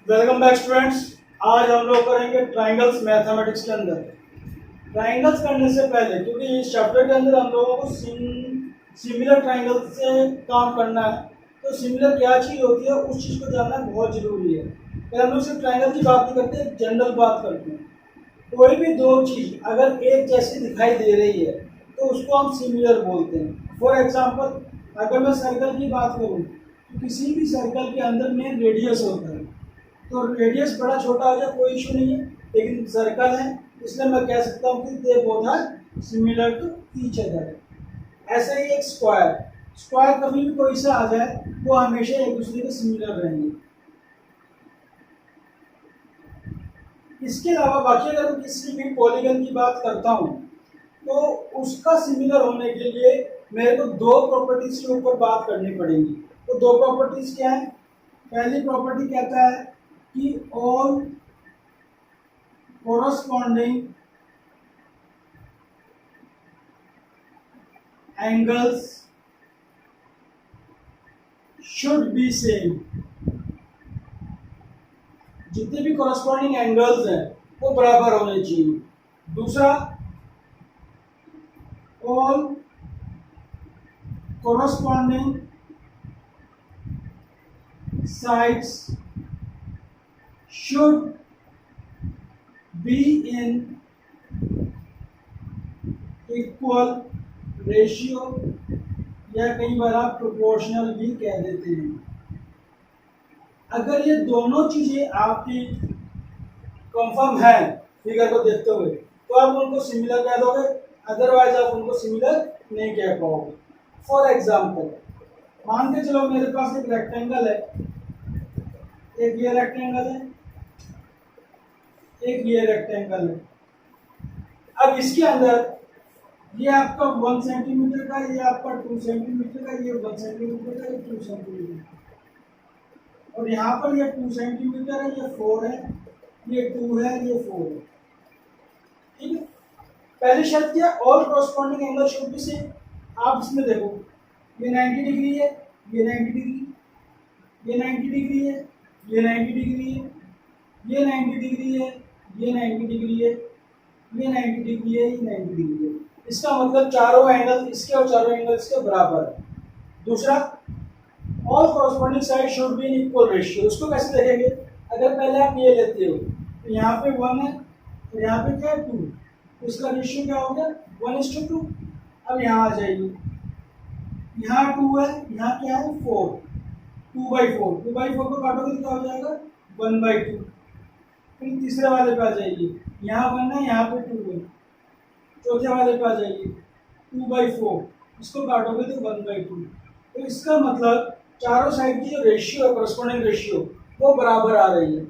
Welcome back students. आज हम लोग करेंगे ट्राइंगल्स मैथमेटिक्स के अंदर। ट्राइंगल्स करने से पहले, क्योंकि इस चैप्टर के अंदर हम लोगों को सिमिलर ट्राइंगल्स से काम करना है, तो सिमिलर क्या चीज़ होती है उस चीज़ को जानना बहुत ज़रूरी है। फिर हम लोग सिर्फ ट्राइंगल की बात नहीं करते, जनरल बात करते हैं। कोई भी दो चीज़ अगर एक जैसी दिखाई दे रही है तो उसको हम सिमिलर बोलते हैं। फॉर एग्जाम्पल, अगर मैं सर्कल की बात करूँ तो किसी भी सर्कल के अंदर में रेडियस होता है, तो रेडियस बड़ा छोटा हो जाए कोई इशू नहीं है, लेकिन सर्कल है इसलिए मैं कह सकता हूँ कि they both are similar to each other. ऐसे ही एक स्क्वायर, स्क्वायर कभी भी कोई सा आ जाए वो हमेशा एक दूसरे के सिमिलर रहेंगे। इसके अलावा बाकी अगर मैं किसी भी पॉलीगन की बात करता हूँ तो उसका सिमिलर होने के लिए मेरे को दो प्रॉपर्टीज के ऊपर बात करनी पड़ेगी। तो दो प्रॉपर्टीज क्या है? पहली प्रॉपर्टी कहता है कि all corresponding angles should be same. जितने भी कोरस्पॉन्डिंग एंगल्स हैं वो बराबर होने चाहिए। दूसरा, all corresponding sides should be in equal ratio, या कई बार आप प्रोपोर्शनल भी कह देते हैं। अगर ये दोनों चीजें आपकी कंफर्म है फिगर को देखते हुए तो आप उनको सिमिलर कह दोगे, अदरवाइज आप उनको सिमिलर नहीं कह पाओगे। फॉर एग्जाम्पल, मान के चलो मेरे पास एक रेक्टेंगल है, एक ये रेक्टेंगल है, एक ये रेक्टेंगल है। अब इसके अंदर ये आपका 1 सेंटीमीटर का, ये आपका 2 सेंटीमीटर का, ये 1 सेंटीमीटर का, ये 2 सेंटीमीटर, और यहाँ पर ये 2 सेंटीमीटर है, ये 4 है, ये 2 है, ये 4 है। ठीक है। पहली शर्त क्या? All corresponding angle should be same. आप इसमें देखो, ये 90 डिग्री है, ये 90 डिग्री, ये 90 डिग्री है, ये 90 डिग्री है, ये 90 डिग्री है, ये 90 डिग्री है, ये 90 डिग्री है, ये 90 डिग्री है। इसका मतलब चारों एंगल इसके और चारों एंगल इसके बराबर है। दूसरा, all corresponding side should be in equal ratio. उसको कैसे देखेंगे? अगर पहले आप ये लेते हो तो यहाँ पे 1 है और यहाँ पे क्या है 2, तो इसका रेशियो क्या हो गया 1:2। अब यहाँ आ जाइए, यहाँ 2 है, यहाँ क्या है 4, 2/4, 2/4 को काटोगे तो क्या हो जाएगा 1/2। फिर तीसरे वाले पे आ जाइए, यहाँ 1 है, यहाँ पे 2 है। चौथे वाले पे आ जाइए, 2/4, इसको काटोगे तो 1/2। तो इसका मतलब चारों साइड की जो रेशियो है, कॉरस्पॉन्डिंग रेशियो, वो बराबर आ रही है।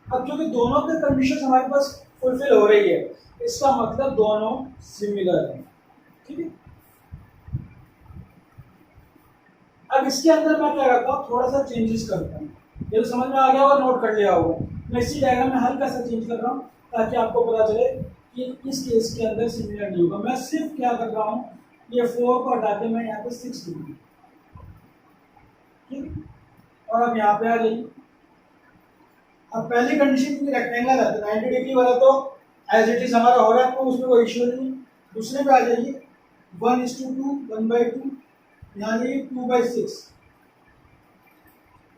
अब क्योंकि दोनों के कंडीशन हमारे पास फुलफिल हो रही है, इसका मतलब दोनों सिमिलर है। ठीक है। अब इसके अंदर मैं क्या करता हूँ, थोड़ा सा चेंजेस करता हूँ। ये तो समझ में आ गया होगा, नोट कर लिया होगा। मैं इसी डायग्राम में हल्का सा चेंज कर रहा हूँ ताकि आपको पता चले कि इस केस के अंदर सिमिलर नहीं होगा। मैं सिर्फ क्या कर रहा हूँ, ये 4 को हटा के मैं यहाँ पे 6 लूँगा। ठीक। और अब यहाँ पे आ जाइए। अब पहली कंडीशन की रेक्टेंगल है तो 90 डिग्री वाला तो एज इट इज हमारा हो रहा है, तो उसमें कोई इश्यू नहीं। दूसरे पे आ जाइए, 1:2, 1/2, यहाँ जाइए 2/6,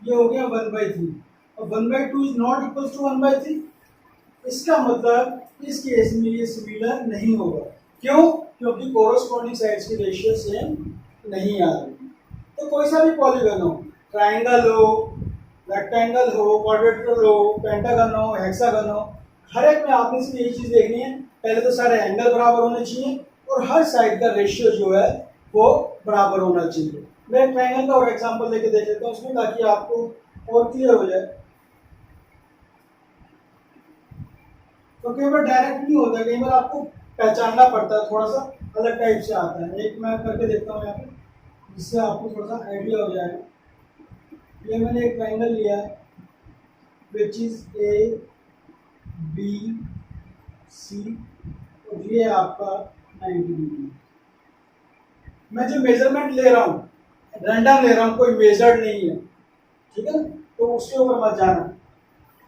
ये हो गया 1/3, और 1/2 इज नॉट इक्वल टू 1/3। इसका मतलब इस केस में ये सिमिलर नहीं होगा। क्यों? क्योंकि कोरस्पॉन्डिंग साइड्स की रेशियो सेम नहीं आ रही। तो कोई सा भी पॉलीगन हो, ट्राइंगल हो, रेक्टेंगल हो, क्वाड्रेटर हो, पेंटागन हो, हेक्सागन हो, हर एक में आपने सिर्फ यही चीज़ देखनी है, पहले तो सारे एंगल बराबर होने चाहिए और हर साइड का रेशियो जो है वो बराबर होना चाहिए। मैं ट्राइंगल का और एग्जांपल लेके देख लेता हूँ उसमें, ताकि आपको और क्लियर हो जाए। तो कई बार डायरेक्ट नहीं होता, कई बार आपको पहचानना पड़ता है, थोड़ा सा अलग टाइप से आता है। एक मैं करके देखता हूँ यहाँ पे, जिससे आपको थोड़ा सा आइडिया हो जाएगा। ये मैंने एक ट्राइंगल लिया है विच इज ABC, और ये आपका 90 डिग्री। मैं जो मेजरमेंट ले रहा हूँ रैंडम ले रहा हूँ, कोई मेजर्ड नहीं है। ठीक है ना, तो उसके ऊपर मत जाना।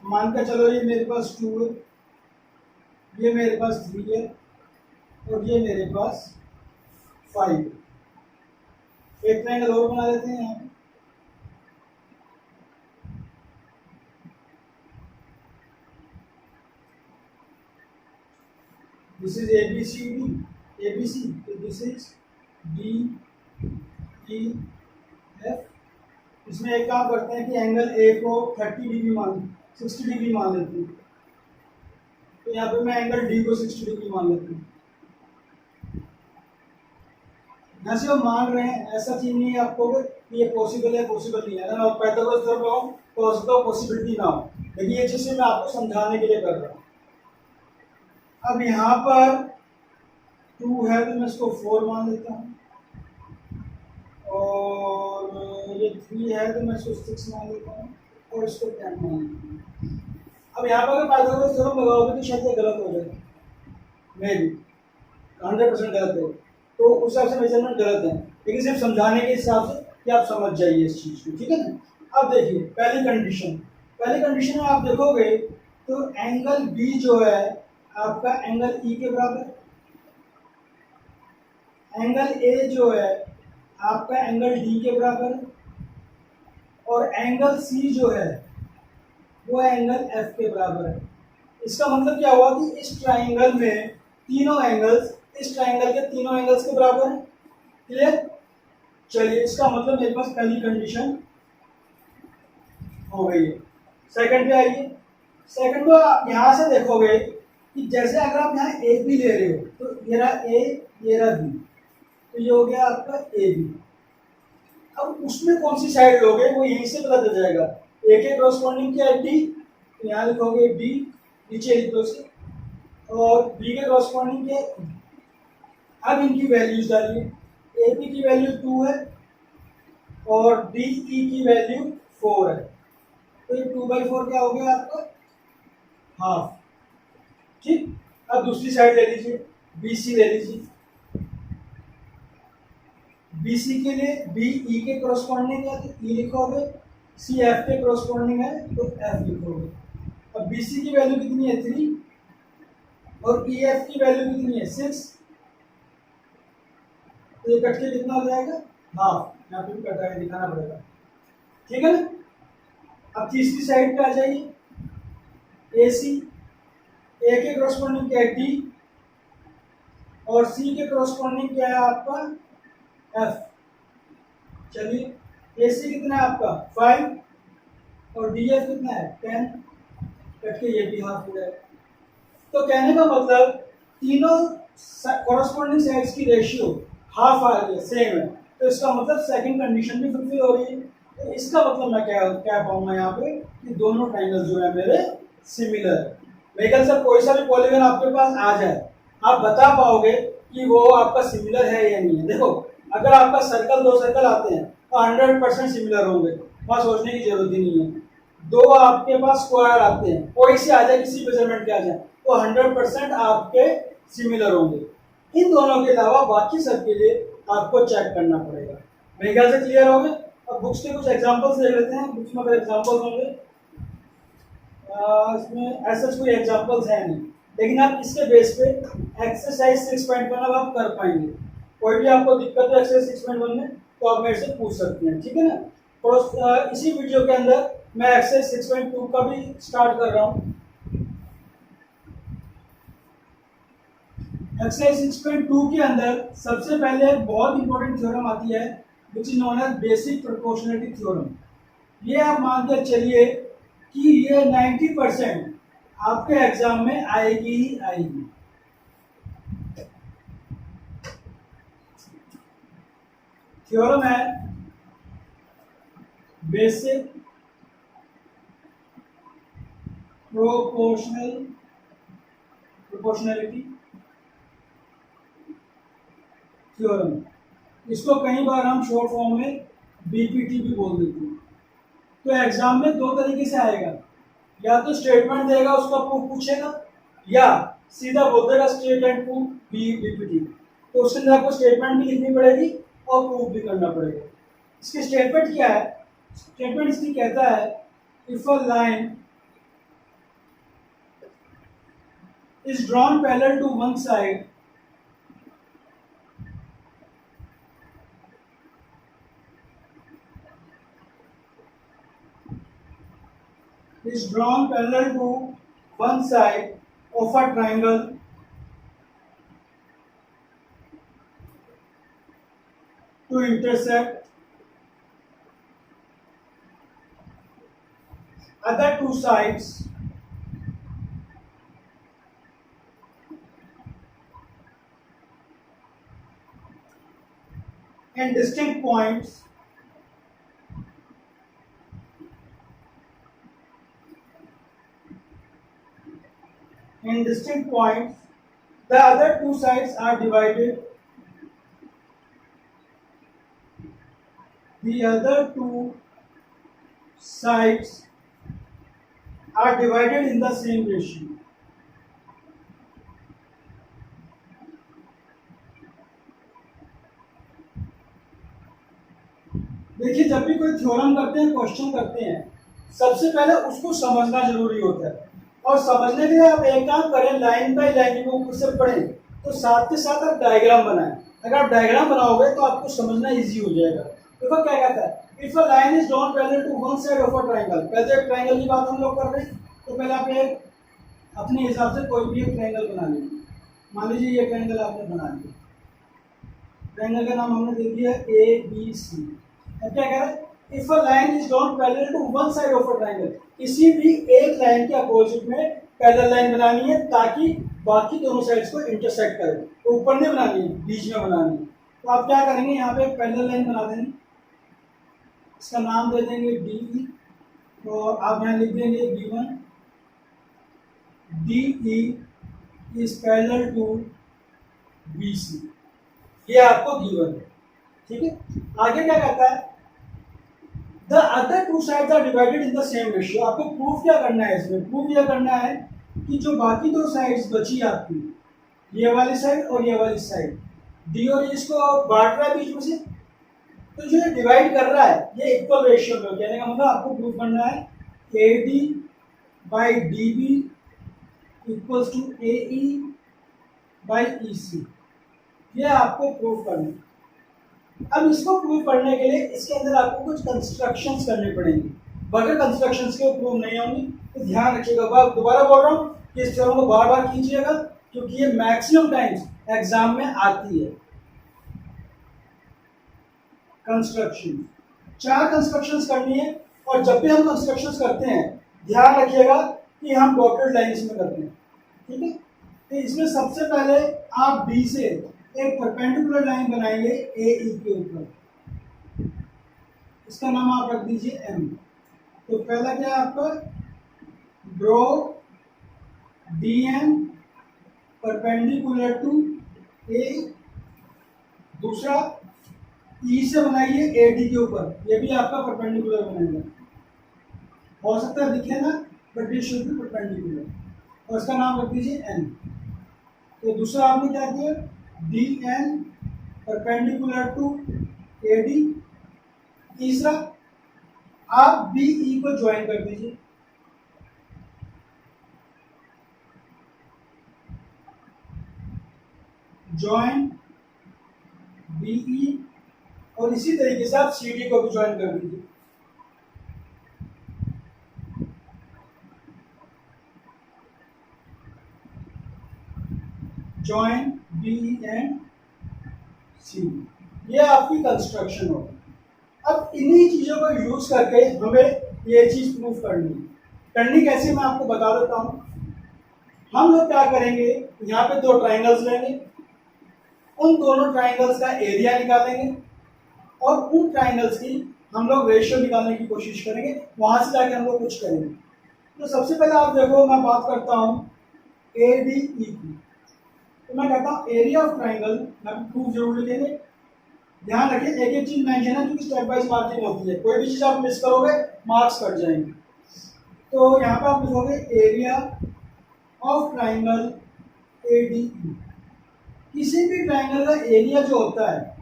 मान के चलो ये मेरे पास 2 है, ये मेरे पास 3 है और ये मेरे पास 5 है। एक ट्रायंगल और बना देते हैं यहाँ पे। दिस इज ABC, तो दिस इज DEF। इसमें एक काम करते हैं कि एंगल ए को 60 डिग्री मान लेते हैं। तो यहाँ पे मैं एंगल डी को 60 डिग्री मान लेता हूँ। यहाँ से वो मान रहे हैं, ऐसा चीज नहीं है आपको कि ये पॉसिबल है पॉसिबल नहीं है। अगर मैं पैथागोरस थ्योरम लगाऊं तो हो सकता है पॉसिबिलिटी ना हो, लेकिन ये चीज़ मैं आपको समझाने के लिए कर रहा हूँ। अब यहाँ पर 2 है तो मैं इसको 4 मान लेता हूँ, और ये 3 है तो मैं इसको 6 मान लेता हूँ, और इसको 10 मान लेता हूँ। अब यहाँ पर अगर पाइथागोरस थ्योरम लगाओगे तो शायद ये गलत हो जाए, मे भी 100% गलत है, तो उस हिसाब से मेजरमेंट गलत है, लेकिन सिर्फ समझाने के हिसाब से कि आप समझ जाइए इस चीज़ को, ठीक है ना। अब देखिए पहली कंडीशन में आप देखोगे तो एंगल बी जो है आपका एंगल ई के बराबर, एंगल ए जो है आपका एंगल डी के बराबर, और एंगल सी जो है वो एंगल एफ के बराबर है। इसका मतलब क्या हुआ कि इस ट्राइंगल में तीनों एंगल्स इस ट्राइंगल के तीनों एंगल्स के बराबर है। क्लियर? चलिए, इसका मतलब मेरे पास पहली कंडीशन हो गई है। सेकंड पे आइए। सेकंड को आप यहाँ से देखोगे कि जैसे अगर आप यहाँ ए बी ले रहे हो तो ये रहा ए, ये रहा बी, तो ये हो गया आपका ए बी। अब उसमें कौन सी साइड लोगे वो यहीं से पता चल जाएगा। ए के क्रॉसपोंडिंग क्या है डी, तो यहाँ लिखोगे डी, नीचे लिख दो से, और बी के क्रॉसपोंडिंग क्या है। अब इनकी वैल्यूज डालिए। ए बी की वैल्यू 2 है और डी ई की वैल्यू 4 है, तो ये 2/4 क्या हो गया आपका, हाफ। ठीक, अब दूसरी साइड ले लीजिए, बी सी ले लीजिए। बी सी के लिए बी ई के क्रॉसपोंडिंग है तो ई लिखोगे, सी एफ के क्रॉसपोंडिंग है तो एफ लिखोगे। अब बी सी की वैल्यू कितनी है 3 और ई एफ की वैल्यू कितनी है 6, तो ये कट के कितना हो जाएगा, हाफ। यहाँ पे भी कट रहा है, दिखाना पड़ेगा, ठीक है ना। अब तीसरी साइड पे आ जाइए। ए सी, ए के क्रॉसपोंडिंग क्या है डी, और सी के क्रॉसपोंडिंग क्या है आपका एफ। चलिए, ए सी कितना है आपका 5 और डी एफ कितना है 10, कट के ये भी हाफ हो जाएगा। तो कहने का मतलब तीनों कॉरस्पॉन्डिंग साइड्स की रेशियो हाफ आ रही है, सेम है, तो इसका मतलब सेकंड कंडीशन भी फुलफिल हो रही है। तो इसका मतलब मैं क्या पाऊंगा यहाँ पे कि दोनों ट्राइंगल जो है मेरे सिमिलर है। मेरे ख्याल से कोई सा भी पॉलीगन आपके पास आ जाए, आप बता पाओगे कि वो आपका सिमिलर है या नहीं है। देखो, अगर आपका सर्कल 2 सर्कल आते हैं तो 100% सिमिलर होंगे, वहाँ सोचने की जरूरत ही नहीं है। 2 आपके पास स्क्वायर आते हैं, कोई से आ जाए, किसी मेजरमेंट के आ जाए, तो 100% आपके सिमिलर होंगे। इन दोनों के अलावा बाकी सब के लिए आपको चेक करना पड़ेगा। मेरे ख्याल से क्लियर हो गए। अब बुक्स के कुछ एग्जांपल्स देख लेते हैं। बुक्स में अगर एग्जांपल्स होंगे, इसमें ऐसा कोई एग्जांपल्स है नहीं, लेकिन आप इसके बेस पे एक्सरसाइज 6.1 आप कर पाएंगे। कोई भी आपको दिक्कत है एक्सरसाइज 6.1 में तो आप मेरे से पूछ सकते हैं, ठीक है ना। और इसी वीडियो के अंदर मैं एक्सरसाइज 6.2 का भी स्टार्ट कर रहा हूँ। एक्सरसाइज 6.2 के अंदर सबसे पहले बहुत इंपॉर्टेंट थ्योरम आती है which is known as basic proportionality theorem. ये आप मान के चलिए कि ये 90% आपके एग्जाम में आएगी ही आएगी। थ्योरम है बेसिक प्रोपोर्शनलिटी थ्योरम। इसको कई बार हम शॉर्ट फॉर्म में बीपीटी भी बोल देते हैं। तो एग्जाम में 2 तरीके से आएगा, या तो स्टेटमेंट देगा उसका प्रूफ पूछेगा, या सीधा बोल देगा स्टेट एंड प्रूफ बीपीटी। तो उसके अंदर आपको स्टेटमेंट भी लिखनी पड़ेगी और प्रूफ भी करना पड़ेगा। इसकी स्टेटमेंट क्या है? स्टेटमेंट इसकी कहता है if a line is drawn parallel to one side is drawn parallel to one side of a triangle to intersect other two sides and distinct points the other two sides are divided in the same ratio. देखिए, जब भी कोई theorem करते हैं, question करते हैं, सबसे पहले उसको समझना जरूरी होता है। और समझने के लिए आप एक काम करें, लाइन बाय लाइन को ऊपर से पढ़ें, तो साथ के साथ आप डायग्राम बनाएं। अगर आप डायग्राम बनाओगे तो आपको समझना इजी हो जाएगा। देखो क्या कहता है, if a line is drawn parallel to one side of a triangle. पहले एक ट्रायंगल की बात हम लोग कर रहे हैं, तो पहले आप एक अपने हिसाब से कोई भी एक ट्रायंगल बना लीजिए। मान लीजिए ये ट्रायंगल आपने बना लिया, ट्रायंगल का नाम हमने दे दिया ए बी सी। अब क्या कह रहा है, if a line is drawn parallel to one side of a triangle, किसी भी एक लाइन के अपोजिट में पैरेलल लाइन बनानी है ताकि बाकी दोनों साइड्स को इंटरसेक्ट करे। तो ऊपर नहीं बनानी है, बीच में बनानी है। तो आप क्या करेंगे, यहाँ पे एक पैरेलल लाइन बना देंगे, इसका नाम दे देंगे डी। तो आप यहाँ लिख देंगे B1, DE is parallel to BC। ये आपको गिवन है, ठीक है। आगे क्या कहता है, the other two sides are divided in the same ratio. आपको प्रूफ क्या करना है, इसमें प्रूफ यह करना है कि जो बाकी दो साइड्स बची आपकी, ये वाली साइड और ये वाली साइड, डी और इसको बांट रहा है बीच में से, तो जो डिवाइड कर रहा है ये इक्वल रेशियो में। कहने का मतलब आपको प्रूफ करना है AD by DB equals to AE by EC। ये आपको प्रूफ करना है। अब इसको प्रूव करने के लिए इसके अंदर आपको कुछ कंस्ट्रक्शंस करने पड़ेंगे। बगैर कंस्ट्रक्शंस के प्रूव नहीं होंगी, तो ध्यान रखिएगा। दोबारा बोल रहा हूँ कि इस थ्योरम को बार बार कीजिएगा, क्योंकि ये मैक्सिमम टाइम्स एग्जाम में आती है। कंस्ट्रक्शन, 4 कंस्ट्रक्शंस करनी है, और जब भी हम कंस्ट्रक्शंस करते हैं ध्यान रखिएगा कि हम डॉटेड लाइंस में करते हैं, ठीक है। तो इसमें सबसे पहले आप बी से एक परपेंडिकुलर लाइन बनाएंगे AE के ऊपर, इसका नाम आप रख दीजिए M। तो पहला क्या है आपका, draw DM perpendicular to A। दूसरा E से बनाइए AD के ऊपर, ये भी आपका परपेंडिकुलर बनेगा। हो सकता है दिखे ना, बट ये शुड बी परपेंडिकुलर, और इसका नाम रख दीजिए N। तो दूसरा आपने क्या किया, DN परपेंडिकुलर टू AD। तीसरा आप BE को ज्वाइन कर दीजिए, ज्वाइन BE, और इसी तरीके से आप CD को भी ज्वाइन कर दीजिए। Join BE and C। ये आपकी कंस्ट्रक्शन होगी। अब इन्हीं चीजों को यूज करके हमें ये चीज प्रूफ करनी कैसे, मैं आपको बता देता हूँ। हम लोग क्या करेंगे, यहाँ पे 2 ट्राइंगल्स लेंगे, उन दोनों ट्राइंगल्स का एरिया निकालेंगे, और उन ट्राइंगल्स की हम लोग रेशियो निकालने की कोशिश करेंगे। वहां से जाके हम लोग कुछ करेंगे। तो सबसे पहले आप देखो, मैं बात करता हूँ ADE की। तो मैं कहता हूँ एरिया ऑफ ट्राइंगल, मैं प्रूफ जरूर लिखेंगे। ध्यान रखिए, एक एक चीज मेंशन है क्योंकि स्टेप वाइज मार्किंग होती है, कोई भी चीज आप मिस करोगे मार्क्स कट जाएंगे। तो यहाँ पे आप लिखोगे एरिया ऑफ ट्राइंगल ADE। किसी भी ट्राइंगल का एरिया जो होता है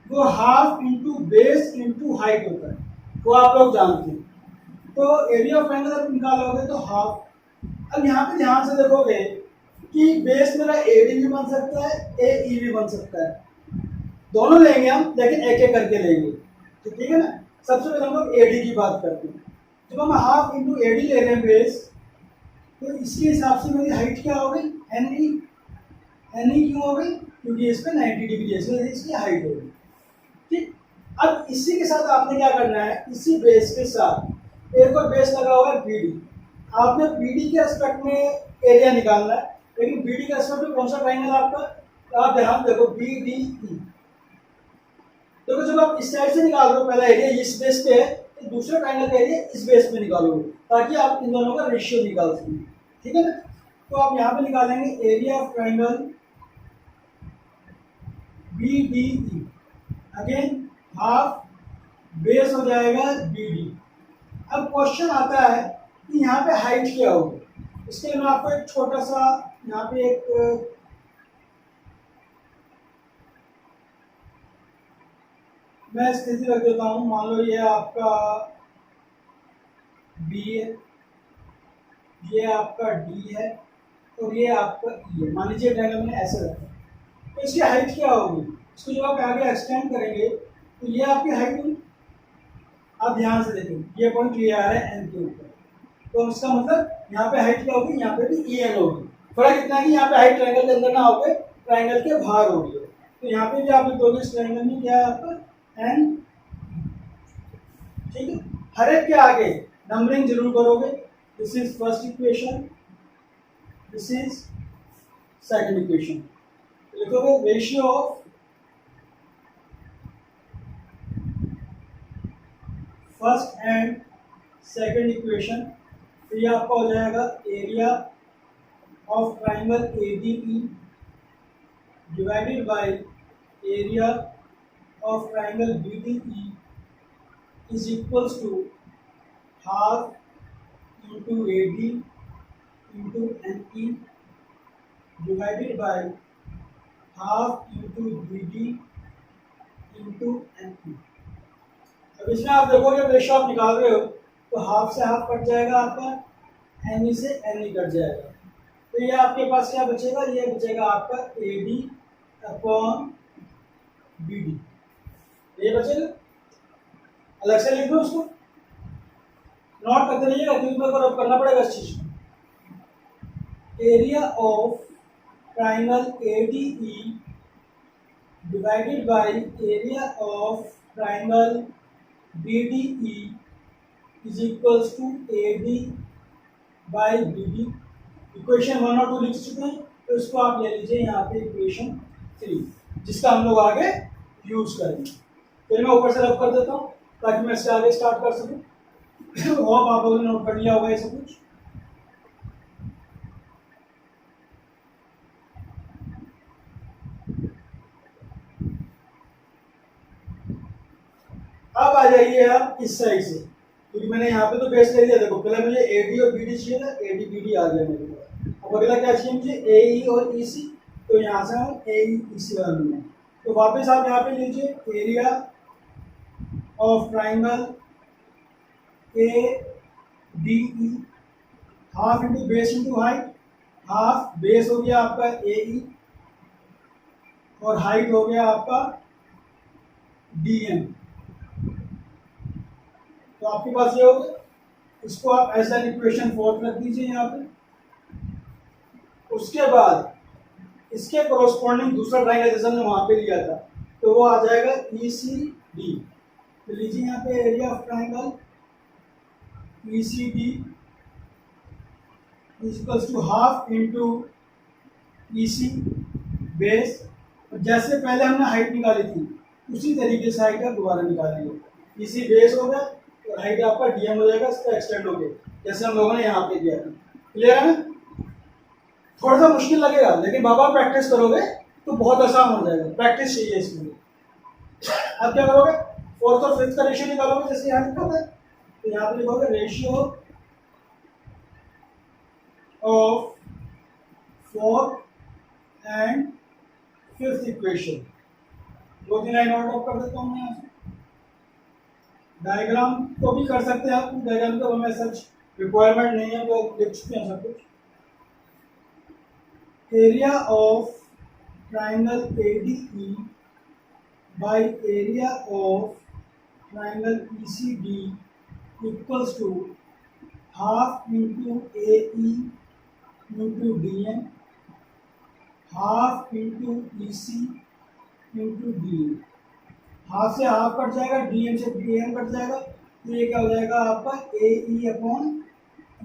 वो half into base into height होता है, वो आप लोग जानते हैं। तो एरिया ऑफ ट्राइंगल आप निकालोगे तो हाफ अब यहाँ पे ध्यान से देखोगे कि बेस मेरा एडी भी बन सकता है, ए भी बन सकता है। दोनों लेंगे हम, लेकिन एक एक करके लेंगे। तो ठीक है ना। सबसे पहले हम लोग एडी की बात करते हैं। जब हम हाफ इंटू एडी ले रहे हैं बेस, तो इसके हिसाब से मेरी हाइट क्या हो गई, एन ई क्यों हो गई, क्योंकि इस पर 90 डिग्री है, इसकी हाइट हो गई। ठीक। अब इसी के साथ आपने क्या करना है, इसी बेस के साथ एक और बेस लगा हुआ है बीडी। आपने बीडी के रेस्पेक्ट में एरिया निकालना है, लेकिन बीडी के रेस्पेक्ट में कौन सा ट्राइंगल है आपका, तो आप ध्यान देखो बी डी ई। देखो जब आप इस साइड से निकाल रहे हो पहला एरिया इस बेस पे है, तो दूसरा ट्राइंगल का एरिया इस बेस पे निकालोगे, ताकि आप इन दोनों का रेशियो निकाल सकें। ठीक है ना। तो आप यहाँ पे निकालेंगे area of triangle B D E, again half base हो जाएगा बी डी। अब क्वेश्चन आता है कि यहाँ पे हाइट क्या होगी। इसके लिए मैं आपको एक छोटा सा यहाँ पे एक मैं स्थिति रख देता हूँ। मान लो ये आपका बी है, ये आपका डी है, और ये आपका ई है। मान लीजिए ट्रायंगल मैंने ऐसे रखा, तो इसकी हाइट क्या होगी, इसको जब आप आगे एक्सटेंड करेंगे तो ये आपकी हाइट होगी। आप ध्यान से देखें, ये पॉइंट ये आ रहा है एन के ऊपर, तो इसका मतलब यहाँ पे हाइट क्या होगी, यहाँ पे भी ई एन होगी। फर्क इतना है कि यहाँ पे हाइट ट्रायंगल के अंदर ना होकर ट्रायंगल के बाहर होगी। तो यहाँ पे भी आप लिखोगे इस ट्रायंगल में क्या है आपका एन। ठीक है। हर एक के आगे नंबरिंग जरूर करोगे। This is first equation, this is second equation. लिखोगे ratio of first and second equation. तो ये आपका हो जाएगा area of triangle A D E divided by area of triangle B D E is equals to half into AD into NE divided by half into BD into NE। अब इसमें आप देखोगे ratio आप निकाल रहे हो तो हाफ से हाफ कट जाएगा आपका, NE से NE कट जाएगा, तो ये आपके पास क्या बचेगा, ये बचेगा आपका AD अपॉन BD, ये बचेगा। अलग से लिख दो उसको, नोट करते रहिएगा क्योंकि मेरे को करना पड़ेगा इस चीज को। Area of triangle A D E divided by area of triangle B D E is equals to A D by B D. Equation 1 और 2 लिख चुके हैं, तो इसको आप ले लीजिए यहाँ पे इक्वेशन 3, जिसका हम लोग आगे यूज करेंगे। फिर मैं ऊपर से रब कर देता हूँ ताकि मैं इससे आगे स्टार्ट कर सकूं। होप आप लोगों ने नोट कर लिया होगा ये सब कुछ। अब आ जाइए आप इस साइड से, क्योंकि मैंने यहाँ पे तो बेस ले लिया। देखो पहले मुझे ए डी और बी डी चाहिए था, ए डी बी डी आ गया मेरे पास। अब अगला क्या चाहिए मुझे, ए ई और ई सी, तो यहाँ से हम ए ई सी वाला लूँगा। तो वापस आप यहाँ पे लीजिए area of triangle A D E, half into base into height, half base हो गया आपका ए ई और हाइट हो गया आपका डी एम। तो आपके पास ये हो गया, इसको आप ऐसा इक्वेशन 4 रख दीजिए यहाँ पे। उसके बाद इसके कोरोस्पोंडिंग दूसरा ट्राइंगल जैसा हमने वहां पे लिया था, तो वो आ जाएगा ई सी डी। तो लीजिए यहाँ पे area of triangle ECD equals to half into EC base. जैसे पहले हमने हाइट निकाली थी उसी तरीके से हाइट आप दोबारा निकालेंगे। EC बेस हो गया और हाइट आपका DM हो जाएगा, इसका एक्सटेंड हो गया जैसे हम लोगों ने यहाँ पे किया था। क्लियर है ना। थोड़ा सा मुश्किल लगेगा लेकिन बाबा प्रैक्टिस करोगे तो बहुत आसान हो जाएगा। प्रैक्टिस चाहिए इसमें। अब क्या करोगे, फोर्थ और फिफ्थ का रेशियो निकालोगे जैसे यहाँ लिखा है, तो यहाँ पे लिखोगे ratio of fourth and fifth equation. 2-3 line और ड्रॉप कर देता हूँ यहाँ से। डायग्राम को भी कर सकते हैं आप, डायग्राम का हमें सच रिक्वायरमेंट नहीं है, तो लिख चुके हैं सब कुछ। area of triangle ADE by area of triangle ECD equals to half into AE into DN, half into EC into DN। Half से हाफ कट जाएगा, DN से DN कट जाएगा, तो ये क्या हो जाएगा आपका AE अपॉन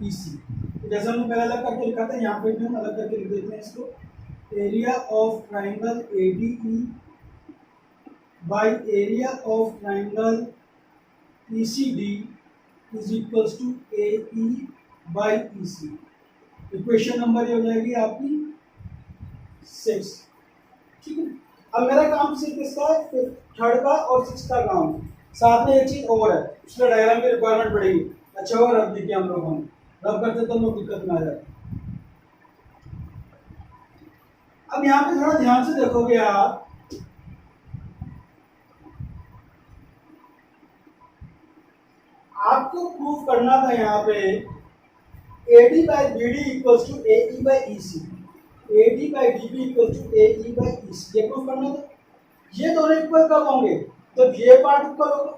EC। तो जैसे हमने पहले अलग करके लिखा था, यहाँ पे भी हम अलग करके लिख देते हैं इसको। Area of triangle ADE by area of triangle ECD is equals to AE by EC। Equation number ये हो जाएगी आपकी 6। ठीक है, अब मेरा काम सिर्फ इसका है, थर्ड का और 6 का काम। साथ में एक चीज और है, उसका डायग्राम की रिक्वायरमेंट पड़ेगी। अच्छा हुआ रब देखिए हम लोगों ने रब करते तो हम लोग दिक्कत में आ जाए। अब यहाँ पे थोड़ा ध्यान से देखोगे आप, आपको प्रूफ करना था यहाँ पे AD by BD equals to AE by EC, AD by DB equals to AE by EC, ये प्रूफ करना था। ये दोनों इक्वल कब होंगे? जब ये पार्ट इक्वल होगा।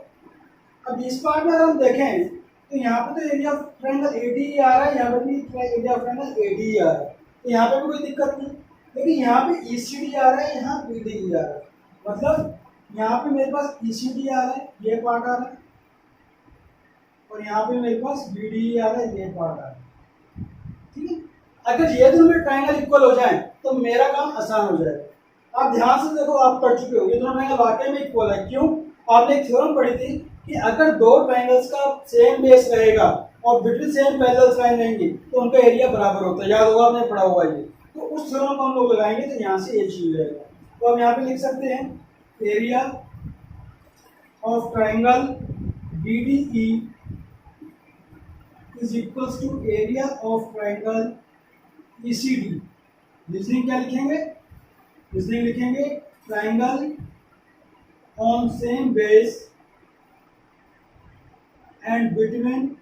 अब इस पार्ट में अगर हम देखें तो यहाँ पे तो एरिया ऑफ ट्रायंगल ADE आ रहा है, यहाँ पे भी एरिया ऑफ ट्रायंगल ADE आ रहा है, तो यहाँ पे भी कोई दिक्कत नहीं। लेकिन यहाँ पे ECD आ रहा है, यहाँ BDE आ रहा है, मतलब यहाँ पे मेरे पास ECD आ रहा है, ये पार्ट आ रहा है, और यहाँ पे मेरे पास BDE आ रहा है, ये पार्ट आ रहा है। ठीक है, अगर ये दोनों में ट्रायंगल इक्वल हो जाए तो मेरा काम आसान हो जाएगा। आप ध्यान से देखो, आप पढ़ चुके हो ये दोनों ट्रायंगल वाकई में इक्वल है। क्यों? आपने एक थ्योरम पढ़ी थी कि अगर दो ट्रायंगल्स का सेम बेस रहेगा और बिटवीन सेम पैरेलल लाइन रहेंगी तो उनका एरिया बराबर होता है। याद होगा, आपने पढ़ा होगा ये। तो उस थ्योरम को हम लोग लगाएंगे तो यहाँ से ये चीज रहेगा। तो हम यहाँ पे लिख सकते हैं area of triangle BDE is equals to area of triangle ECD। Reasoning क्या लिखेंगे? रीजनिंग लिखेंगे triangle on same base and between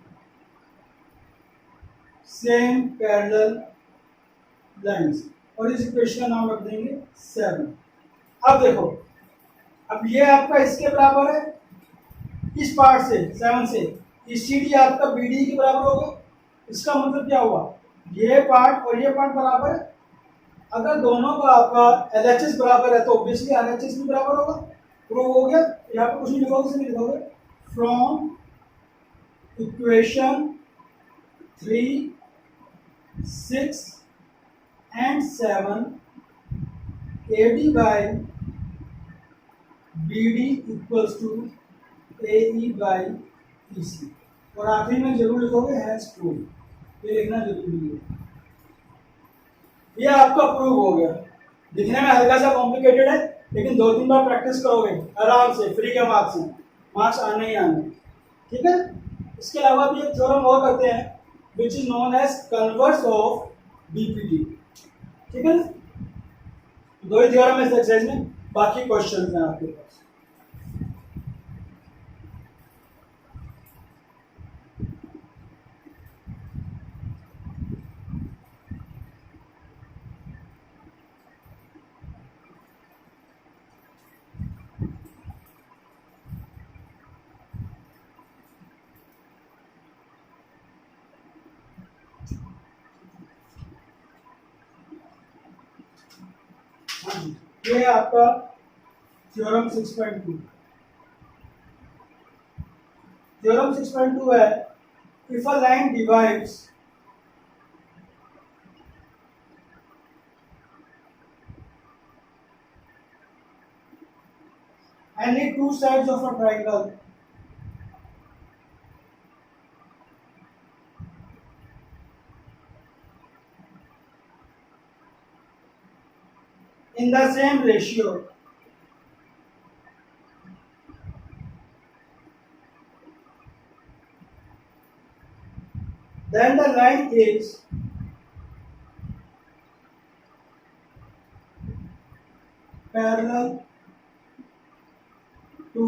same parallel lines, और इस इक्वेशन का नाम रख देंगे 7। अब देखो, अब ये आपका इसके बराबर है, इस पार्ट से 7 से ECD आपका BD के बराबर होगा। इसका मतलब क्या हुआ? ये पार्ट और ये पार्ट बराबर है। अगर दोनों का आपका LHS बराबर है तो ऑब्वियसली RHS भी बराबर होगा। प्रूव हो गया। यहाँ पे कुछ नहीं लिखोगे, सिर्फ लिखोगे from equation 3, 6 and 7 AD by BD equals to AE by EC, और आखिरी में जरूर लिखोगे हैज प्रूव। ये लिखना जरूरी है। ये आपका प्रूव हो गया। दिखने में हल्का सा कॉम्प्लिकेटेड है, लेकिन 2-3 बार प्रैक्टिस करोगे आराम से, फ्री के मार्क्स हैं, मार्क्स आने ही आने। ठीक है, इसके अलावा भी एक थ्योरम और करते हैं which is known as converse of BPD। ठीक है, 2 ही थ्योरम है इस एक्सरसाइज में, बाकी क्वेश्चन हैं आपके पास। ये है आपका थ्योरम 6.2। थ्योरम 6.2 है, if a line divides any two sides of a triangle in the same ratio, then the line is parallel to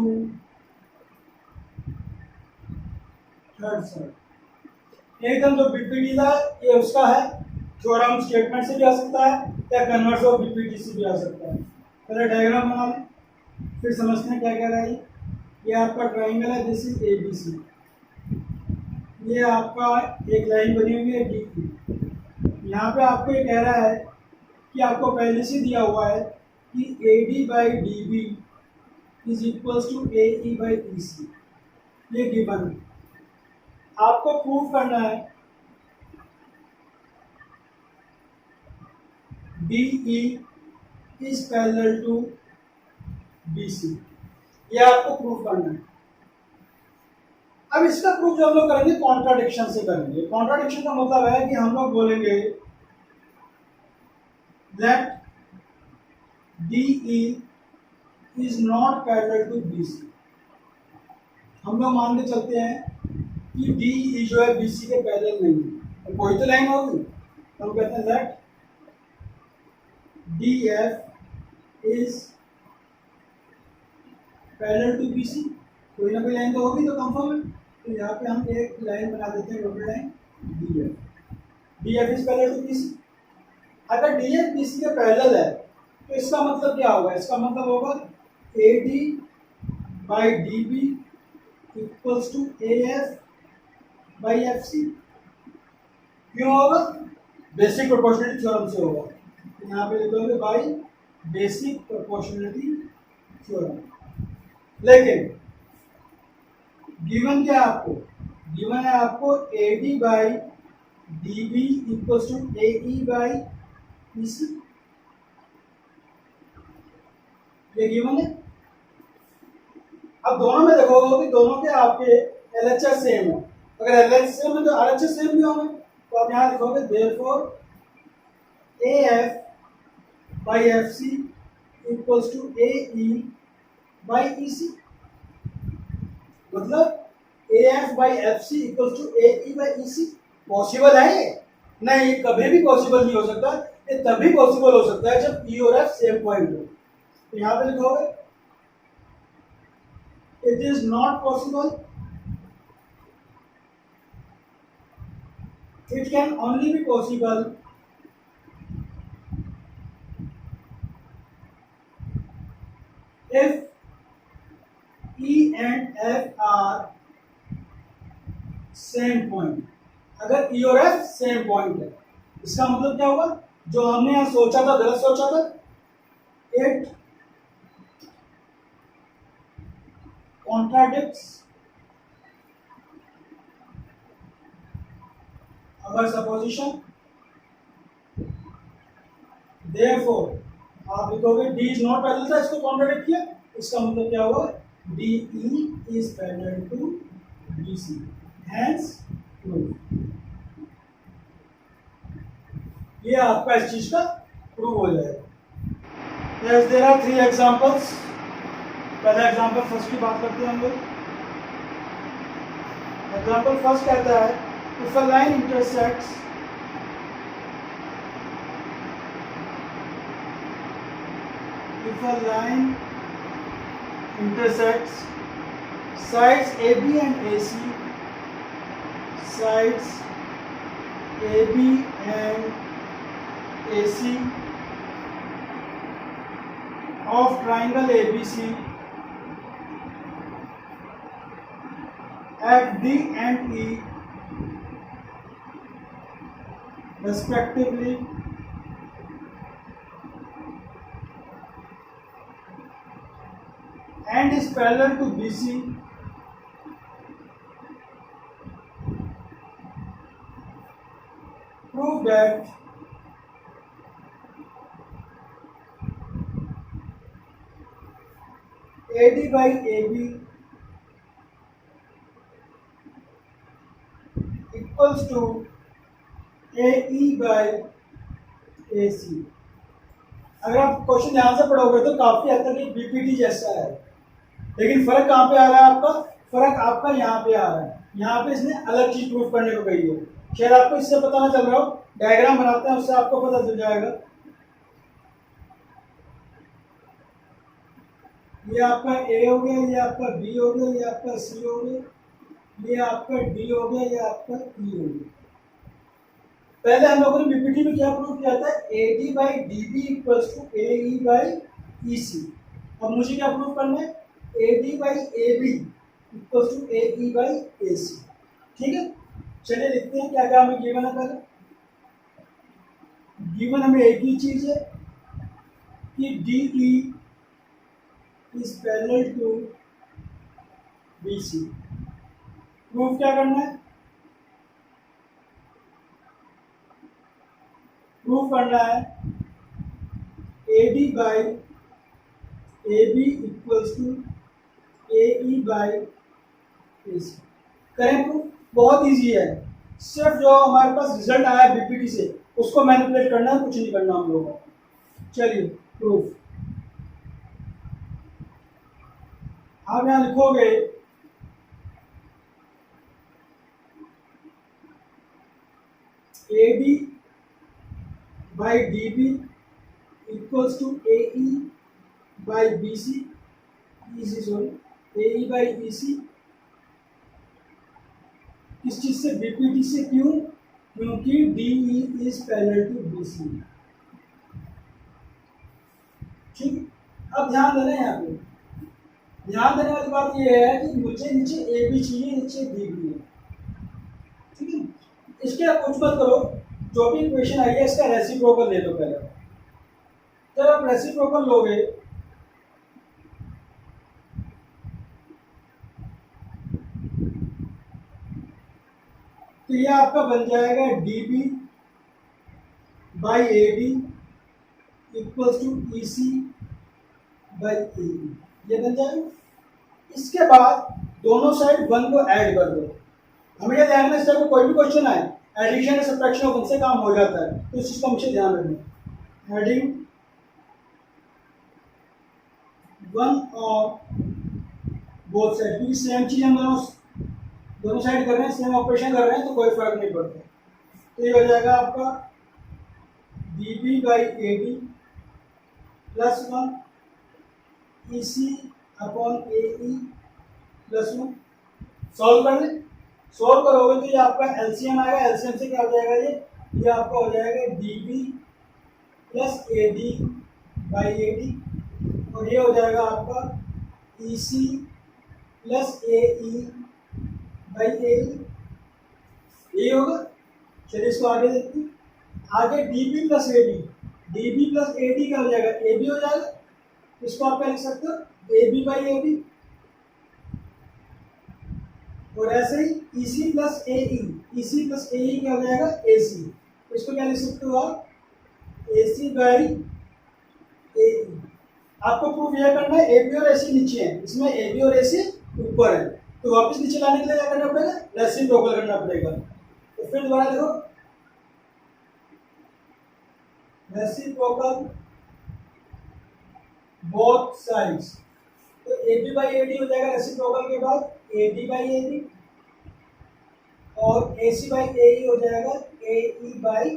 third side. एकदम जो BPD था ये उसका है, थ्योरम स्टेटमेंट से भी आ सकता है या कन्वर्स ऑफ बीपीटी से भी आ सकता है। पहले डायग्राम बना लें, फिर समझते हैं क्या कह रहा है। ये आपका ट्राइंगल है, दिस इज ABC। ये आपका एक लाइन बनी हुई है DE। यहाँ पे आपको ये कह रहा है कि आपको पहले से दिया हुआ है कि AD by DB is equals to AE by EC। ये गिवन है, आपको प्रूव करना है DE is parallel to BC। ये आपको प्रूव करना है। अब इसका प्रूफ जो हम लोग करेंगे कॉन्ट्राडिक्शन से करेंगे। कॉन्ट्राडिक्शन का मतलब है कि हम लोग बोलेंगे that DE is not parallel to BC। हम लोग मान के चलते हैं कि DE जो है BC के पैरेलल नहीं है, तो कोई तो लाइन होगी, तो हम कहते हैं that DF is parallel to BC। कोई ना कोई लाइन तो होगी, तो कंफर्म है। तो यहाँ पे हम एक लाइन बना देते हैं, dotted line DF is parallel to BC। अगर DF BC के पैरेलल है तो इसका मतलब क्या होगा? इसका मतलब होगा AD by DB equals to AF by FC। क्यों होगा? बेसिक प्रोपोर्शनलिटी थ्योरम से होगा। तो यहाँ पे लिखोगे बाई बेसिक प्रोपोर्शनलिटी थ्योरम। लेकिन गिवन क्या है आपको? गिवन है आपको AD by DB equals to AE by EC। ये गिवन है। अब दोनों में देखोगे कि दोनों के आपके LHS सेम है। अगर LHS सेम है तो RHS सेम भी होंगे। तो आप यहाँ लिखोगे therefore AF by FC equals to AE by EC। मतलब AF by FC equals to AE by EC। Possible है ये? नहीं, ये कभी भी पॉसिबल नहीं हो सकता। ये तभी पॉसिबल हो सकता है जब E और F सेम पॉइंट हो। तो यहाँ पे लिखोगे it is not possible, it can only be possible if E and F are same point. अगर E और F सेम पॉइंट है, इसका मतलब क्या होगा? जो हमने यहाँ सोचा था गलत सोचा था। It contradicts our supposition. Therefore आप लिखोगे D इज नॉट पैरेलल था, इसको कॉन्ट्राडिक्ट किया। इसका मतलब क्या होगा? DE is parallel to BC, hence proof. ये आपका इस चीज का प्रूव हो जाएगा। Yes, there are 3 examples। पहला एग्जाम्पल फर्स्ट की बात करते हैं हम लोग। एग्जाम्पल फर्स्ट कहता है if a line intersects sides AB and AC, sides AB and AC of triangle ABC at D and E respectively and is parallel to BC, prove that AD by AB equals to AE by AC। अगर आप question ध्यान से पढ़ोगे तो काफी हद तक एक बीपीटी जैसा है, लेकिन फर्क कहाँ पे आ रहा है आपका? फर्क आपका यहाँ पे आ रहा है। यहाँ पे इसने अलग चीज प्रूफ करने को कही है। शायद आपको इससे पता ना चल रहा हो, डायग्राम बनाते हैं उससे आपको पता चल जाएगा। ये आपका A हो गया, ये आपका B हो गया, ये आपका C हो गया, ये आपका D हो गया, ये आपका E हो गया। पहले हम लोगों ने बीपीटी में क्या प्रूव किया था, A D by D B equals to A E by E C. अब मुझे क्या प्रूव करना है, A D by A B equals to A E by A C. ठीक है, चलिए देखते हैं क्या क्या हमें गिवन है। पहले गिवन हमें एक ही चीज है कि D E is parallel to B C. Proof क्या करना है, प्रूफ करना है A D by A B equals to A E by A C. करें प्रूफ, बहुत इजी है, सिर्फ जो हमारे पास रिजल्ट आया बीपीटी से उसको मैनिपुलेट करना है, कुछ नहीं करना हम लोगों को। चलिए प्रूफ, आप यहां लिखोगे A B by D B equals to A E by B C, sorry A E by E C. किस चीज से, बीपीटी से। क्यों, क्योंकि D E is parallel to B C. ठीक, अब ध्यान देना है, यहाँ पे ध्यान देने वाली बात यह है कि मुझे नीचे ए बी चाहिए, नीचे बी भी है। ठीक है, इसके आप कुछ मत करो, जो भी इक्वेशन आई है इसका रेसिप्रोकल ले लो पहले। जब आप रेसिप्रोकल लोगे तो ये आपका बन जाएगा D B by A D equals to E C by A B, ये बन जाएगा। इसके बाद दोनों साइड 1 को ऐड कर दो। हमें यह ध्यान रखना है, कोई भी क्वेश्चन आए एडिशन या सब्ट्रैक्शन ऑफ उनसे काम हो जाता है, तो इस चीज को हमेशा ध्यान रखना। एडिंग 1 ऑफ बोथ साइड, क्योंकि सेम चीज हम दोनों साइड कर रहे हैं, सेम ऑपरेशन कर रहे हैं, तो कोई फर्क नहीं पड़ता। तो ये हो जाएगा आपका D B by A D plus 1 E C upon A E plus 1। Solve कर लें, सॉल्व करोगे तो ये आपका एलसीएम आएगा। एलसीएम से क्या हो जाएगा, ये आपका हो जाएगा D B plus A D by A D, और ये हो जाएगा आपका ई C plus A E by ए ई, ये होगा। चलिए इसको आगे देखते हैं। आगे D B plus A D, D B plus A D क्या हो जाएगा, ए बी हो जाएगा। इसको आप क्या लिख सकते हो, A B by A D, और ऐसे ही ई सी प्लस ए ई, ई सी प्लस ए ई क्या हो जाएगा, ए सी। इसको क्या लिख सकते हो आप, ए सी बाई ए ई। आपको प्रूफ यह करना है ए बी और ए सी नीचे है, इसमें ए बी और ए सी ऊपर है, तो वापस नीचे लाने के लिए क्या करना पड़ेगा, रेसिप्रोकल करना पड़ेगा। तो फिर दोबारा देखो, रेसिप्रोकल बोथ साइड्स, तो A B by A D हो जाएगा रेसिप्रोकल के बाद A D by A D, और ए सी बाई ए ई हो जाएगा ए E by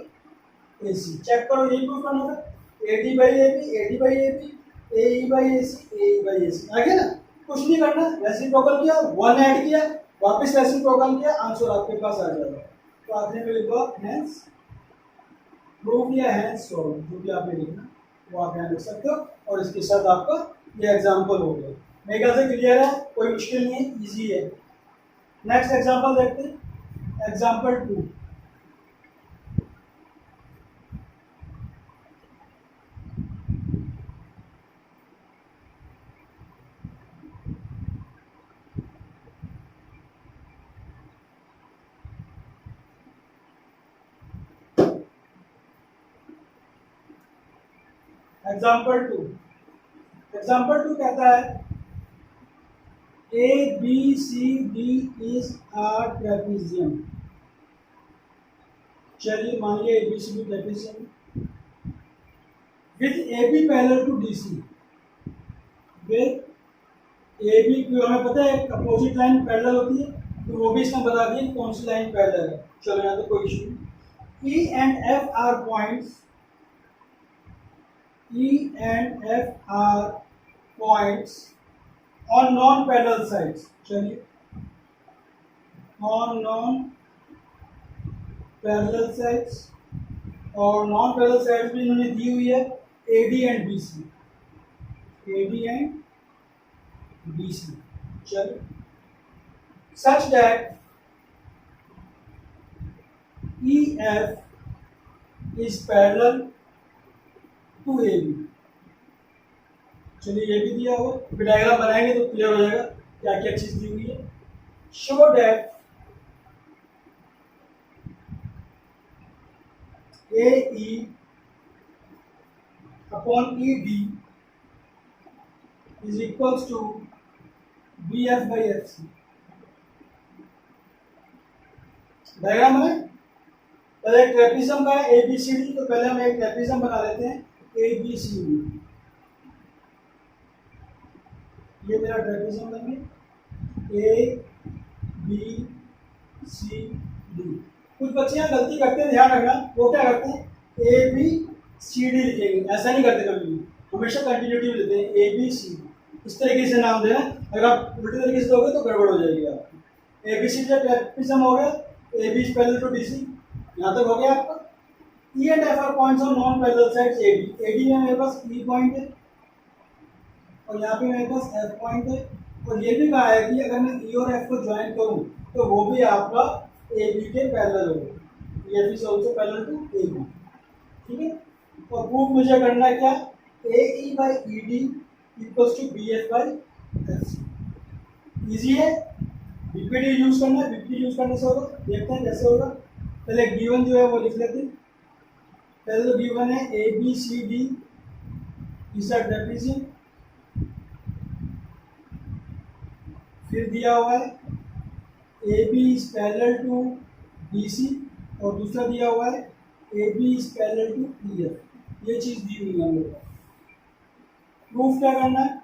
A C. Check करो, यही प्रूफ करना था, A D by A B, A D by A B, A E by A C, A E by A C. आ गया ना, कुछ नहीं करना, रेसिप्रोकल किया, 1 ऐड किया, वापस रेसिप्रोकल किया, आंसर आपके पास आ जाएगा। तो आखिर में लिखो हेंस प्रूफ या हेंस सॉल्व, जो भी आपने लिखना वो आप यहाँ लिख सकते हो। और इसके साथ आपका ये एग्जाम्पल हो गया। मेरे ख्याल से क्लियर है, कोई मुश्किल नहीं है, ईजी है। नेक्स्ट एग्जाम्पल देखते हैं, एग्जाम्पल 2। एग्जाम्पल टू कहता है A B C D is a trapezium. चलिए मान लिया A B C D trapezium with A B parallel to D C. With A B, हमें पता है अपोजिट लाइन पैरेलल होती है, तो वो भी इसमें बता दिए कौन सी लाइन पैरेलल है। चलो यहाँ तो कोई इशू नहीं। ई and F are points, E and F are points on non-parallel sides। चलिए, on non-parallel sides और नॉन पैरेलल साइड भी इन्होंने दी हुई है A D and B C, A D and B C. चलो, such that E F is parallel to A B. चलिए ये भी दिया हुआ, फिर डायग्राम बनाएंगे तो क्लियर हो जाएगा क्या क्या चीज दी हुई है। Show that A E upon E D is equals to B F by F C. Diagram है, पहले ट्रेपिज्म का है ए बी सी डी, तो पहले हम एक ट्रेपिज्म बना लेते हैं ए बी सी डी। ये मेरा ट्रेपिज्म बन ए बी सी डी। कुछ बच्चे यहाँ गलती करते हैं, ध्यान रखना, वो क्या करते हैं ए बी सी डी लिखेंगे, ऐसा नहीं करते कभी भी, हमेशा कंटिन्यूटी में देते हैं ए बी सी डी। इस तरीके से नाम देना, अगर आप उल्टे तरीके से दोगे तो गड़बड़ हो जाएगी आपकी। A B C D trapezium हो गया, A B is parallel to D C, यहाँ तक हो गया आपका। E and F are points on non parallel sides A D. A D में मेरे पास ई पॉइंट है और यहाँ पे मेरे पास एफ पॉइंट है, और ये भी कहा है कि अगर मैं ई और एफ को ज्वाइन करूँ तो वो भी आपका ए बी के पैरेलल होगा। F is also parallel to A B, ठीक है। और प्रूफ मुझे करना है क्या, A E by E D equals to B F by F C. Easy है, बीपीडी यूज करना है, बीपीडी यूज करने से होगा, देखते हैं कैसे होगा। पहले गिवन जो है वो लिख लेते हैं। पहले तो गिवन है A B C D is a trapezium, फिर दिया हुआ है A B is parallel to B C, और दूसरा दिया हुआ है A B is parallel to E F. ये चीज दी हुई है हम लोग को। प्रूफ क्या करना है,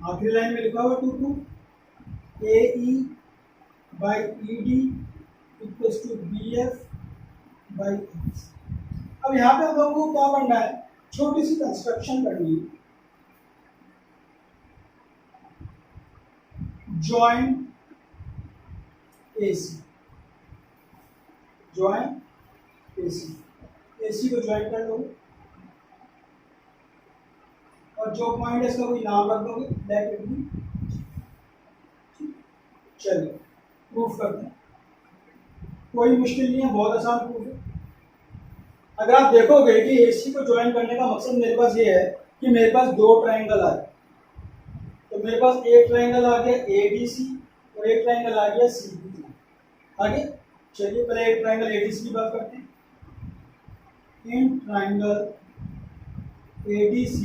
आखिरी लाइन में लिखा हुआ to proof A E by E D equals to B F by F. अब यहाँ पे हम लोगों को क्या करना है, छोटी सी कंस्ट्रक्शन करनी है। Join AC, join AC, AC को ज्वाइन कर लो और जो पॉइंट है इसका कोई नाम रख दोगे ब्रैकेट में। चलिए प्रूफ करते हैं, कोई मुश्किल नहीं है, बहुत आसान प्रूफ है। अगर आप देखोगे कि AC को ज्वाइन करने का मकसद मेरे पास ये है कि मेरे पास दो ट्राइंगल आए, तो मेरे पास एक ट्राइंगल आ गया ADC और एक ट्राइंगल आ गया CBD। आगे चलिए पहले एक ट्राइंगल ADC की बात करते हैं। In triangle ADC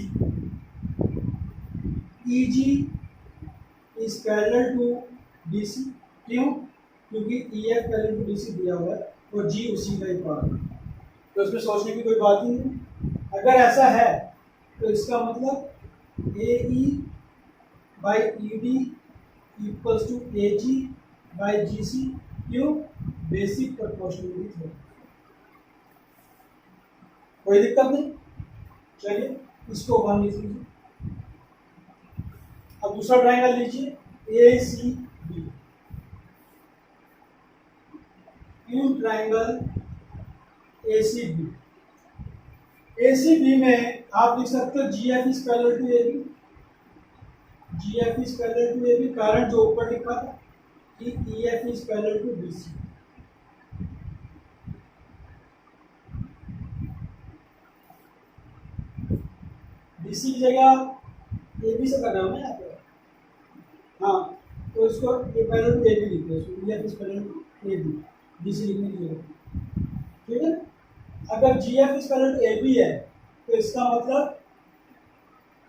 EG is parallel to BC। क्यों? क्योंकि EF पैरेलल टू BC दिया हुआ है और G उसी का ही पार्ट है, तो इसमें सोचने की कोई बात ही नहीं। अगर ऐसा है तो इसका मतलब AE by E D equals to A G by G C. क्यों? बेसिक प्रोपोर्शनलिटी थ्योरम, कोई दिक्कत नहीं। चलिए इसको वन लिख लीजिए। अब दूसरा ट्राइंगल लीजिए A C B. In triangle A C B, A C B में आप लिख सकते हो G F is parallel to A B. G F is parallel to A B, कारण जो ऊपर लिखा था कि E F is parallel to B C. B C की जगह ए बी से कर रहा हूँ मैं यहाँ पे, हाँ, तो इसको A parallel to A B लिखते हैं, E F is parallel to A B, B C लिखने की जरूरत, ठीक है। अगर G F is parallel to A B है तो इसका मतलब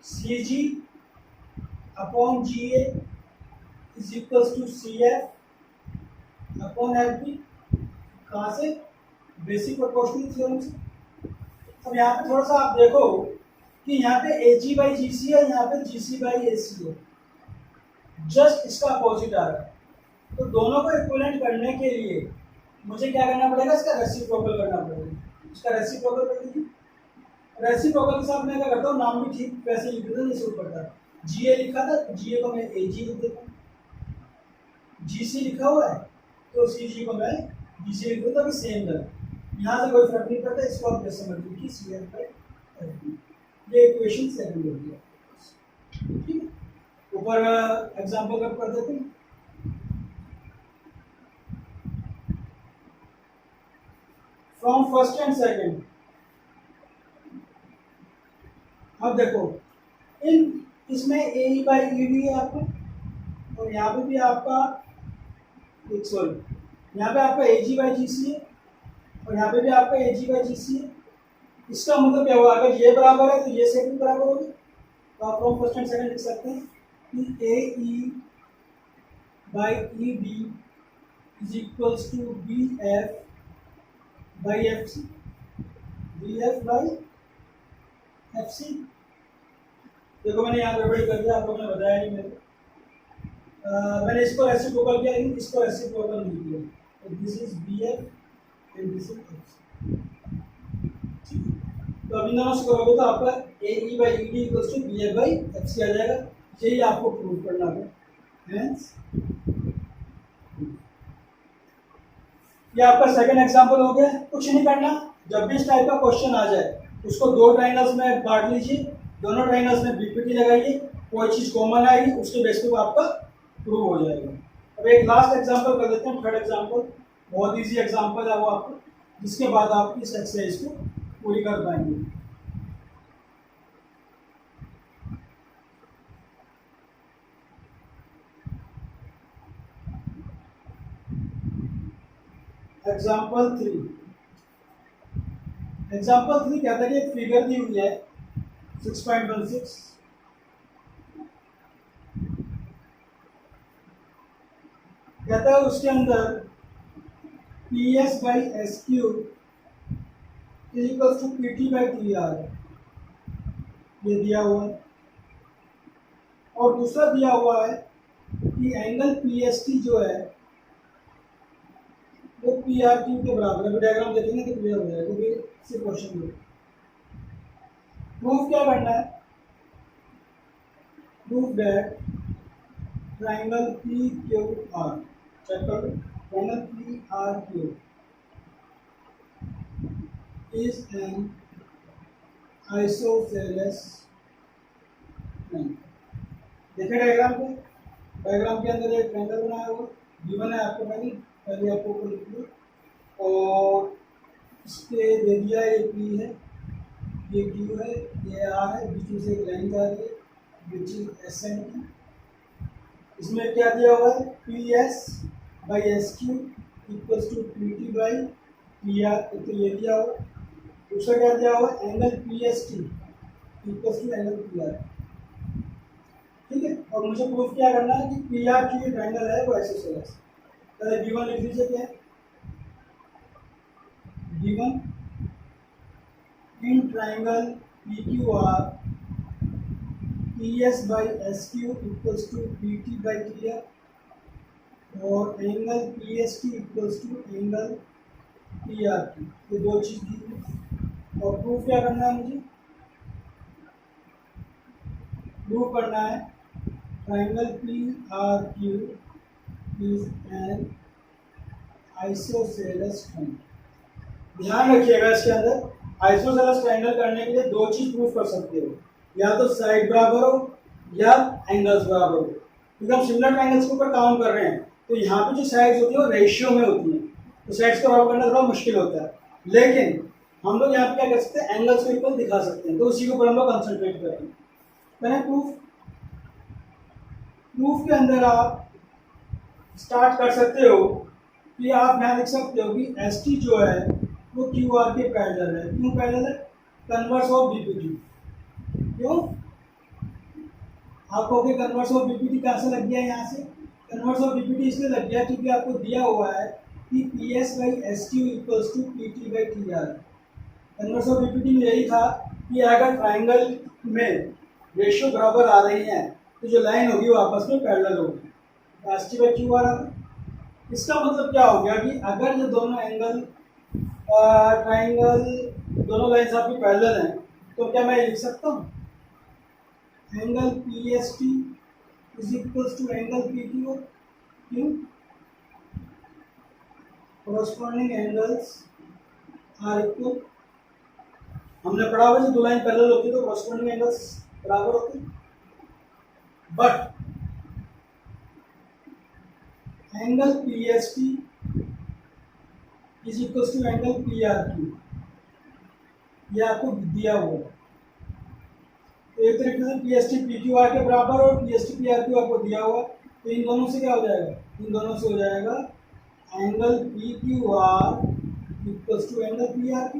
C G upon G A is equals to C F upon F B. कहाँ से? बेसिक प्रोपोर्शनल थ्योरम से। अब यहाँ पे थोड़ा सा आप देखो कि यहाँ पे ए जी बाई जी सी है, यहाँ पे जी सी बाई ए सी है, जस्ट इसका अपोजिट आ रहा है। तो दोनों को इक्विवेलेंट करने के लिए मुझे क्या करना पड़ेगा, इसका रेसिप्रोकल करना पड़ेगा। इसका रेसिप्रोकल कर दीजिए। रेसिप्रोकल के साथ मैं क्या करता हूँ, नाम भी ठीक वैसे लिख देता हूँ जैसे ऊपर था। जी ए लिखा था, जी ए को मैं ए जी लिख देता हूँ। जी सी लिखा हुआ है तो सी जी को मैं बीसी लिख दो तो सेम है, यहाँ से कोई फर्क नहीं पड़ता, इसको आप जैसे मर्जी लिखिए C F by F B. ये इक्वेशन सेकंड हो गया, ठीक है। ऊपर एग्जांपल कब कर देते हैं, फ्रॉम फर्स्ट एंड सेकंड। अब देखो इन इसमें ए बाई ई डी है आपका, और यहाँ पे भी आपका सॉरी यहाँ पे आपका ए जी बाई जी सी है, और यहाँ पे भी आपका ए जी बाई जी सी है। इसका मतलब क्या हुआ, अगर ये बराबर है तो ये सेट भी बराबर होगी, तो आप फ्रॉम फर्स्ट एंड सेकंड लिख सकते हैं कि A E by E D is equals to B F by F C, B F by F C. देखो मैंने यहाँ गड़बड़ी कर दिया, आप लोगों ने बताया नहीं मेरे मैंने इसको रेसिप्रोकल किया लेकिन इसको रेसिप्रोकल नहीं किया, तो this is B F and this is F C. तो अभी दोनों से करोगे तो आपका A E by E D equals to B F by F C आ जाएगा, यही आपको प्रूव करना है। हेंस ये आपका सेकंड एग्जांपल हो गया। कुछ नहीं करना, जब भी इस टाइप का क्वेश्चन आ जाए उसको दो ट्राइंगल्स में बांट लीजिए, दोनों ट्राइंगल्स में बीपीटी लगाइए, कोई चीज़ कॉमन आएगी उसके बेस पे आपका प्रूव हो जाएगा। अब एक लास्ट एग्जांपल कर देते हैं, थर्ड एग्जांपल, बहुत इजी एग्जांपल है वो आपको, जिसके बाद आप इस एक्सरसाइज को पूरी कर पाएंगे। एग्जाम्पल 3 कहता है कि एक फिगर दी हुई है 6.16, कहता है उसके अंदर P S by S Q equal to P T by T R, ये दिया हुआ है। और दूसरा दिया हुआ है कि एंगल पी एस टी जो है वो पी आर क्यू के बराबर है। डायग्राम देखेंगे तो क्लियर हो जाएगा, ये सिर्फ क्वेश्चन में प्रूफ क्या करना है, proof that triangle P Q R, check करो, triangle P R Q is an isosceles triangle. देखिए डायग्राम पे, डायग्राम के अंदर एक ट्राइंगल बनाया हुआ, गिवन है आपको, पहले आपको लिख लो, और इसके दे दिया ये पी है, ये क्यू है, ये आर है, बीच में से एक लाइन जा रही है which is S N T. इसमें क्या दिया हुआ है, P S by S Q equals to P T by P R, तो ये दिया हुआ। दूसरा क्या दिया हुआ है, angle P S T equals to angle P R, ठीक है। और मुझे प्रूफ क्या करना है कि पी आर क्यू ट्राइंगल है वो आइसोसेलेस। पहले गिवन लिख लीजिए, क्या है given, in triangle P Q R P S by S Q equals to P T by T R, और angle P S T equals to angle P R Q, ये दो चीज़ दी है। और प्रूफ क्या करना है मुझे, प्रूफ करना है triangle P R Q is an isosceles triangle. ध्यान रखिएगा इसके अंदर आइसोसेलेस ट्राइंगल करने के लिए दो चीज प्रूफ कर सकते हो, या तो साइड बराबर हो या एंगल्स बराबर हो। क्योंकि हम सिमिलर ट्राइंगल्स के ऊपर काम कर रहे हैं, तो यहाँ पे जो साइड्स होती है वो रेशियो में होती हैं, तो साइड्स को बराबर करना थोड़ा मुश्किल होता है। लेकिन हम लोग यहाँ पे क्या कर सकते हैं, एंगल्स को इक्वल दिखा सकते हैं, तो उसी के ऊपर हम लोग कंसंट्रेट करेंगे। मैंने प्रूफ के अंदर आप स्टार्ट कर सकते हो कि आप यहाँ लिख सकते हो कि एस टी जो है वो क्यू आर के पैरेलल है। क्यों पैरेलल है, कन्वर्स ऑफ बीपीटी। क्यों, आपको के कन्वर्स ऑफ बीपीटी कहाँ से लग गया, यहाँ से कन्वर्स ऑफ बीपीटी इसलिए लग गया क्योंकि आपको दिया हुआ है कि P S by S Q equals to P T by T R. Converse of BPT में यही था कि अगर ट्राइंगल में रेशियो बराबर आ रही हैं तो जो लाइन होगी वो आपस में पैरेलल होगी, S T by Q R. इसका मतलब क्या हो गया कि अगर ये दोनों एंगल ट्राइंगल दोनों लाइन्स आपकी पैरेलल हैं, तो क्या मैं लिख सकता हूँ angle P S T is equals to angle P Q. क्यों, corresponding angles are equal। हमने पढ़ा हुआ जो दो लाइन पैरेलल होती है तो corresponding angles बराबर होते हैं, but angle PST is equal to angle PRQ, ये आपको दिया हुआ है। तो एक तरीके से PST PQR के बराबर और PST PRQ आपको दिया हुआ, तो इन दोनों से क्या हो जाएगा, इन दोनों से हो जाएगा angle PQR equal to angle PRQ,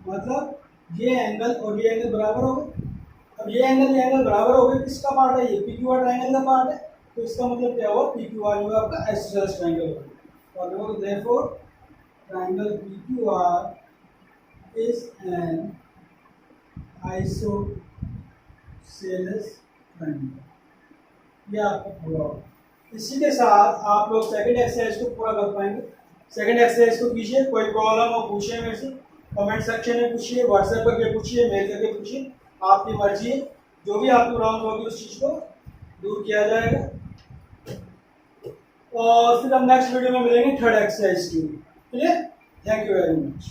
मतलब ये एंगल और ये एंगल बराबर हो गए। अब ये एंगल बराबर हो गए, किसका पार्ट है, ये PQR ट्रायंगल का पार्ट है, तो इसका मतलब क्या हुआ, PQR जो है आपका आइसोसेलेस ट्रायंगल होगा। और therefore triangle PQR is an isosceles triangle, ये आपको पूरा होगा। इसी के साथ आप लोग सेकंड एक्सरसाइज को पूरा कर पाएंगे। सेकंड एक्सरसाइज को कीजिए, कोई प्रॉब्लम हो पूछिए मेरे से, कमेंट सेक्शन में पूछिए, व्हाट्सएप करके पूछिए, मेल करके पूछिए, आपकी मर्जी है, जो भी आपको प्रॉब्लम होगी उस चीज़ को दूर किया जाएगा। और फिर हम नेक्स्ट वीडियो में मिलेंगे थर्ड एक्सरसाइज के लिए। Thank you very much.